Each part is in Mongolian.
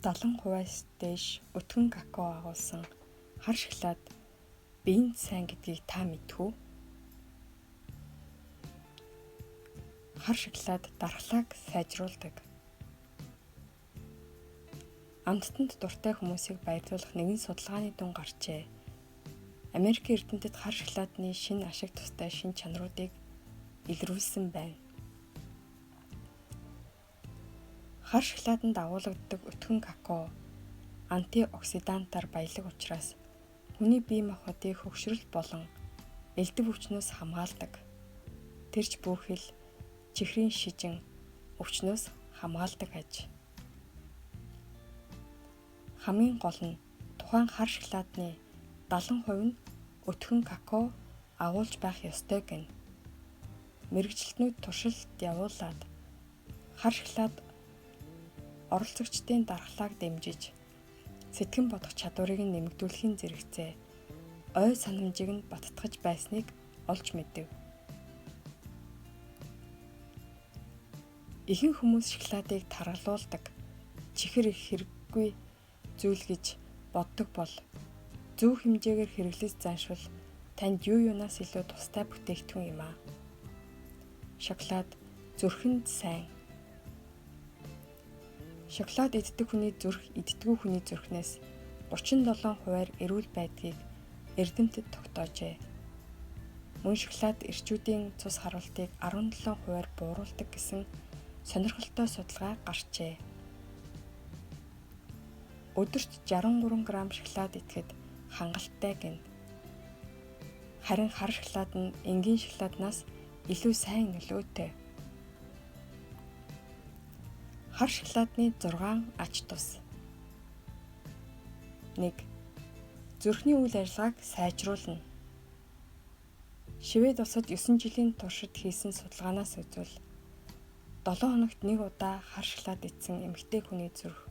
70%-аас дээш өтгөн какао агуулсан хар шоколад биеинд сайн гэдгийг та мэдэх үү? Хар шоколад дархлааг сайжруулдаг. Амттанд дуртай хүмүүсийг баярлуулах нэгэн судалгааны дүн гарчээ. Америк эрдэмтэд хар шоколадны шинэ ашиг тустай шинэ чанаруудыг илрүүлсэн байна. Хар шоколаданд агуулгаддаг өтгөн какао антиоксидантаар баялаг учраас хүний бие махбодыг хөгшрөл болон элдв өвчнөөс хамгаалдаг. Тэрч бүхэл чихрийн шижин өвчнөөс хамгаалдаг аж. Хамгийн гол нь тухайн хар шоколадны 70% нь өтгөн какао агуулж байх ёстой гэнэ. Мэргэжилтнүүд туршилт явуулаад хар шоколад оролцогчдын дархлааг дэмжиж сэтгэн бодох чадварыг нэмэгдүүлэхийн зэрэгцээ ой санамжийг нь баттгаж байсныг олж мэдэв. Ихэнх хүмүүс шоколадыг таргалуулдаг, чихэр их хэрэггүй зүйл гэж боддог бол зөв хэмжээгээр хэрэглэж заншвал танд юу юунаас илүү тустай бүтээгдэхүүн юм аа. Шоколад зүрхэнд сайн. Шоколад иддэг хүний зүрх иддэггүй хүний зүрхнээс 37%-аар эрүүл байдгийг эрдэмтэд тогтоожээ. Мөн шоколад эрчүүдийн цус харуултыг 17%-аар бууруулдаг гэсэн сонирхолтой судалгаа гарчээ. Өдөрт 63 грамм шоколад идэхэд хангалттай гэнэ. Харин хар шоколад нь энгийн шоколаднаас илүү сайн нөлөөтэй. Хар шоколадны 6 ач тус. 1. Зүрхний үйл ажиллагааг сайжруулна. Швед улсад 9 жилийн туршид хийсэн судалгаанаас үзвэл 7 хоногт 1 удаа хар шоколад идсэн эмэгтэй хүний зүрх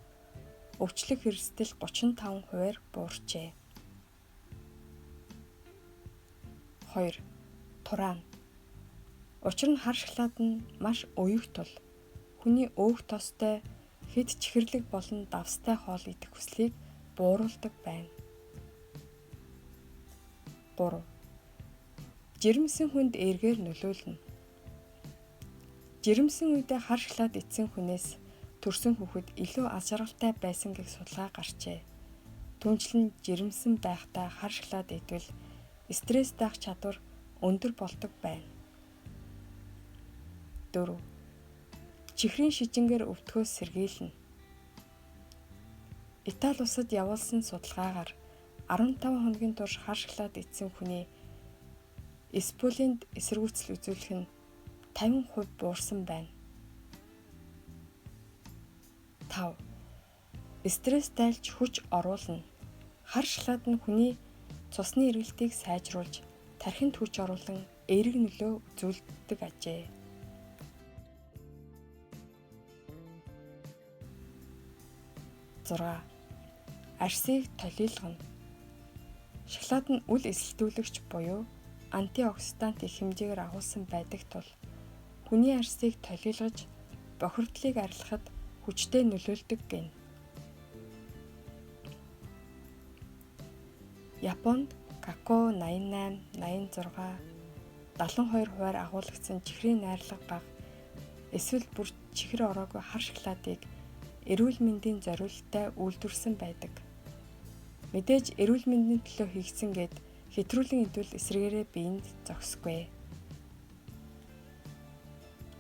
өвчлөх эрсдэл 35%-аар буурчээ. 2. Тураан. Учир нь хар шоколад нь маш өйөх тул хүний өөх тостой хэд чихэрлэг болон давстай хоол идэх хүслийг бууруулдаг байна. 3. Жирэмсэн хүнд эргээр нөлөөлнө. Жирэмсэн үедээ хар шоколад идсэн хүнээс төрсөн хүүхэд илүү аз жаргалтай байсан гэх судалгаа гарчээ. Түүнчлэн жирэмсэн байхдаа хар шоколад идвэл стресс даах чадвар өндөр болдог байна. 4. Чихрийн шижингээр өвтгөөс сэргийлнэ. Итали улсад явуулсан судалгаагаар 15 хоногийн турш хар шоколад идсэн хүний эсполинд эсэргүүцэл үзүүлэх нь 50% буурсан байна. 5. Стресс тайлж хүч оруулна. Хар шоколад нь хүний цусны эргэлтийг сайжруулж, тархинд хүч оруулан эерэг нөлөө үзүүлдэг ажээ. 6. Арсыг толийлгоно. Шоколад нь үл эсэлтүүлэгч буюу антиоксидант их хэмжээгээр агуулсан байдаг тул хүний арсыг толийлгож бохирдлыг арилгахад хүчтэй нөлөөлдөг гэнэ. Японд какао 88, 86, 72%-аар агуулгдсан чихрийн найрлага бага эсвэл бүр чихэр ороогүй хар шоколадыг эрүүл мэндийн зориулалттай үйлдвэрсэн байдаг. Мэдээж эрүүл мэндийн төлөө хийгдсэн гэд хэтрүүлэн идвэл эсрэгээрээ биеинд зохисгүй.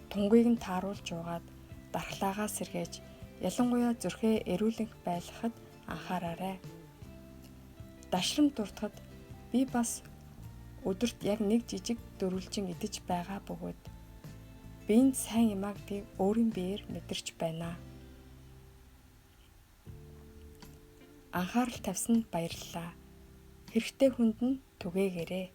Тунгыг нь тааруулж уугаад дархлаагаа сэргээж ялангуяа зүрхээ эрүүлэнх байлгахад анхаараарай. Дашрам дуртахад би бас өдөрт яг нэг жижиг дөрвөлжин идэж байгаа бөгөөд биеинд сайн юмаа гэдгийг өөрийн биеэр мэдэрч байна. Анхаарал тавьсанд баярлалаа. Хэрэгтэй хүнд нь түгээгээрэй.